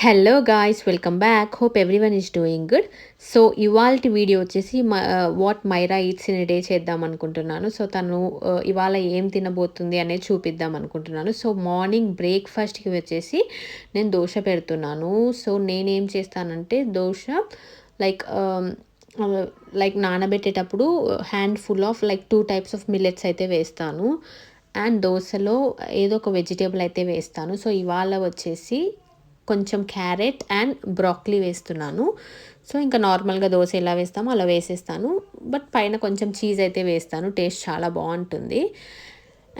Hello guys, welcome back. Hope everyone is doing good. So ఇవాల్టి video వచ్చేసి what Myra eats in a day చేద్దాం అనుకుంటున్నాను. So తను ఇవాళ ఏం తినబోతుంది అనేది చూపిద్దాం అనుకుంటున్నాను. సో మార్నింగ్ బ్రేక్ఫాస్ట్కి వచ్చేసి నేను దోశ పెడుతున్నాను. సో నేనేం చేస్తానంటే దోశ లైక్ లైక్ నానబెట్టేటప్పుడు handful of like 2 types of millets అయితే వేస్తాను. అండ్ దోశలో ఏదో ఒక వెజిటేబుల్ అయితే వేస్తాను. సో ఇవాళ వచ్చేసి కొంచెం క్యారెట్ అండ్ బ్రాక్లీ వేస్తున్నాను. సో ఇంకా నార్మల్గా దోశ ఎలా వేస్తామో అలా వేసేస్తాను. బట్ పైన కొంచెం చీజ్ అయితే వేస్తాను. టేస్ట్ చాలా బాగుంటుంది.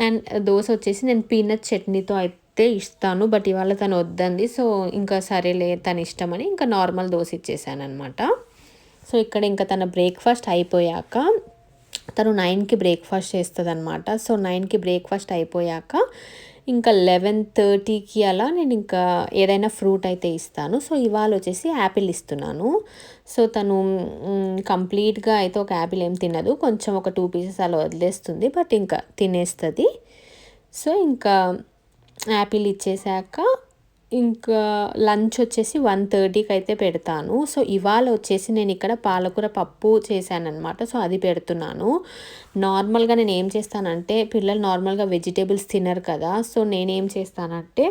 అండ్ దోశ వచ్చేసి నేను పీనట్ చట్నీతో అయితే ఇస్తాను. బట్ ఇవాళ తను వద్దంది. సో ఇంకా సరేలే తన ఇష్టమని ఇంకా నార్మల్ దోశ ఇచ్చేసాను అనమాట. సో ఇక్కడ ఇంకా తన బ్రేక్ఫాస్ట్ అయిపోయాక తను 9కి బ్రేక్ఫాస్ట్ చేస్తుంది అనమాట. సో 9కి బ్రేక్ఫాస్ట్ అయిపోయాక ఇంకా 11:30కి అలా నేను ఇంకా ఏదైనా ఫ్రూట్ అయితే ఇస్తాను. సో ఇవాళ వచ్చేసి యాపిల్ ఇస్తున్నాను. సో తను కంప్లీట్గా అయితే ఒక యాపిల్ ఏం తినదు, కొంచెం ఒక 2 పీసెస్ అలా వదిలేస్తుంది, బట్ ఇంకా తినేస్తుంది. సో ఇంకా యాపిల్ ఇచ్చేసాక ఇంకా లంచ్ వచ్చేసి 1:30కి అయితే పెడతాను. సో ఇవాళ వచ్చేసి నేను ఇక్కడ పాలకూర పప్పు చేశానమాట. సో అది పెడుతున్నాను. నార్మల్గా నేను ఏం చేస్తానంటే పిల్లలు నార్మల్గా వెజిటేబుల్స్ తినరు కదా. సో నేనేం చేస్తానంటే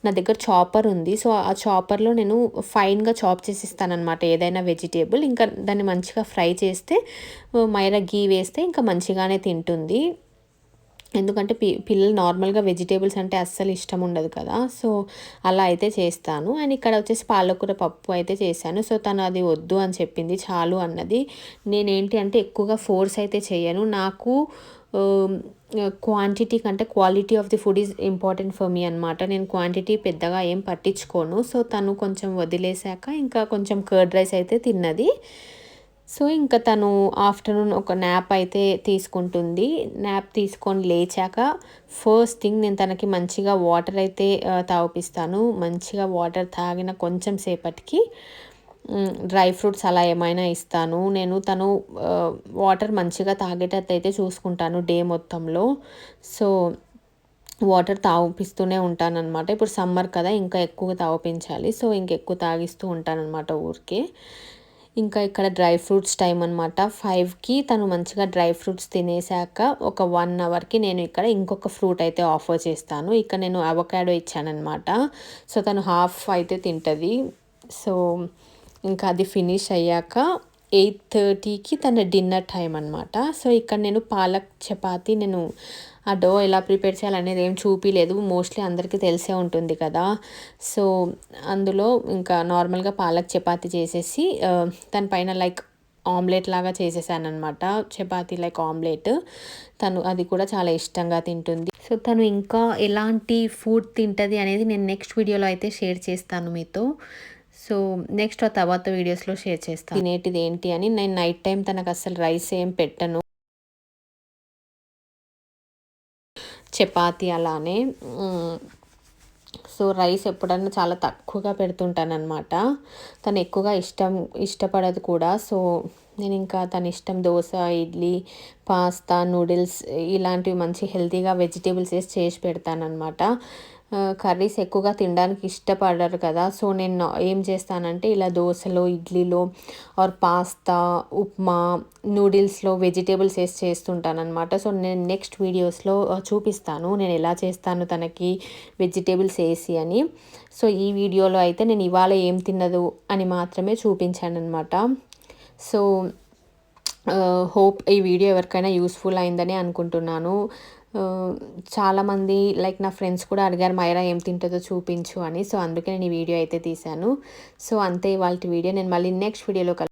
నా దగ్గర చాపర్ ఉంది. సో ఆ చాపర్లో నేను ఫైన్గా చాప్ చేసి ఇస్తానమాట ఏదైనా వెజిటేబుల్. ఇంకా దాన్ని మంచిగా ఫ్రై చేస్తే మైరా గీ వేస్తే ఇంకా మంచిగానే తింటుంది. ఎందుకంటే పిల్లలు నార్మల్గా వెజిటేబుల్స్ అంటే అస్సలు ఇష్టం ఉండదు కదా. సో అలా అయితే చేస్తాను. అండ్ ఇక్కడ వచ్చేసి పాలకూర పప్పు అయితే చేశాను. సో తను అది వద్దు అని చెప్పింది, చాలు అన్నది. నేనేంటి అంటే ఎక్కువగా ఫోర్స్ అయితే చేయను. నాకు క్వాంటిటీ కంటే quality of the food is important for me అనమాట. నేను క్వాంటిటీ పెద్దగా ఏం పట్టించుకోను. సో తను కొంచెం వదిలేసాక ఇంకా కొంచెం కర్డ్ రైస్ అయితే తిన్నది. సో ఇంకా తను ఆఫ్టర్నూన్ ఒక న్యాప్ అయితే తీసుకుంటుంది. న్యాప్ తీసుకొని లేచాక ఫస్ట్ థింగ్ నేను తనకి మంచిగా వాటర్ అయితే తాగిపిస్తాను. మంచిగా వాటర్ తాగిన కొంచెం సేపటికి డ్రై ఫ్రూట్స్ అలా ఏమైనా ఇస్తాను. తను వాటర్ మంచిగా తాగేటట్టు అయితే చూసుకుంటాను డే మొత్తంలో. సో వాటర్ తాగిపిస్తూనే ఉంటానన్నమాట. ఇప్పుడు సమ్మర్ కదా, ఇంకా ఎక్కువగా తాగిపించాలి. సో ఇంకెక్కువ తాగిస్తూ ఉంటానన్నమాట ఊరికే. ఇంకా ఇక్కడ డ్రై ఫ్రూట్స్ టైం అనమాట. 5కి తను మంచిగా డ్రై ఫ్రూట్స్ తినేసాక ఒక 1 అవర్కి నేను ఇక్కడ ఇంకొక ఫ్రూట్ అయితే ఆఫర్ చేస్తాను. ఇక్కడ నేను అవకాడో ఇచ్చానమాట. సో తను హాఫ్ అయితే తింటుంది. సో ఇంకా అది ఫినిష్ అయ్యాక 8:30కి తన డిన్నర్ టైం అనమాట. సో ఇక్కడ నేను పాలక్ చపాతి నేను ఆ డో ఎలా ప్రిపేర్ చేయాలనేది ఏం చూపించలేదు. మోస్ట్లీ అందరికీ తెలిసే ఉంటుంది కదా. సో అందులో ఇంకా నార్మల్గా పాలక్ చపాతి చేసేసి దానిపైన లైక్ ఆమ్లెట్ లాగా చేసేసాను అనమాట. Chapati like omelette. తను అది కూడా చాలా ఇష్టంగా తింటుంది. సో తను ఇంకా ఎలాంటి ఫుడ్ తింటుంది అనేది నేను నెక్స్ట్ వీడియోలో అయితే షేర్ చేస్తాను మీతో. సో నెక్స్ట్ ఆ తర్వాత వీడియోస్లో షేర్ చేస్తాను తినేటిది ఏంటి అని. నేను నైట్ టైం తనకు అసలు రైస్ ఏం పెట్టను, చపాతీ అలానే. సో రైస్ ఎప్పుడన్నా చాలా తక్కువగా పెడుతుంటానమాట. తను ఎక్కువగా ఇష్టపడదు కూడా. సో నేను ఇంకా తన ఇష్టం దోశ, ఇడ్లీ, పాస్తా, నూడిల్స్ ఇలాంటివి మంచి హెల్తీగా వెజిటేబుల్స్ చేసి పెడతానమాట. కర్రీస్ ఎక్కువగా తినడానికి ఇష్టపడరు కదా. సో నేను ఏం చేస్తానంటే ఇలా దోశలో, ఇడ్లీలో ఆర్ పాస్తా, ఉప్మా, నూడిల్స్లో వెజిటేబుల్స్ చేస్తుంటానమాట. సో నేను నెక్స్ట్ వీడియోస్లో చూపిస్తాను నేను ఎలా చేస్తాను తనకి వెజిటేబుల్స్ వేసి అని. సో ఈ వీడియోలో అయితే నేను ఇవాళ ఏం తిన్నదు అని మాత్రమే చూపించాను అనమాట. సో హోప్ ఈ వీడియో ఎవరికైనా యూస్ఫుల్ అయిందని అనుకుంటున్నాను. చాలామంది లైక్ నా ఫ్రెండ్స్ కూడా అడిగారు మైరా ఏం తింటుందో చూపించు అని. సో అందుకే నేను ఈ వీడియో అయితే తీశాను. సో అంతే ఇవాళ వీడియో. నేను మళ్ళీ నెక్స్ట్ వీడియోలో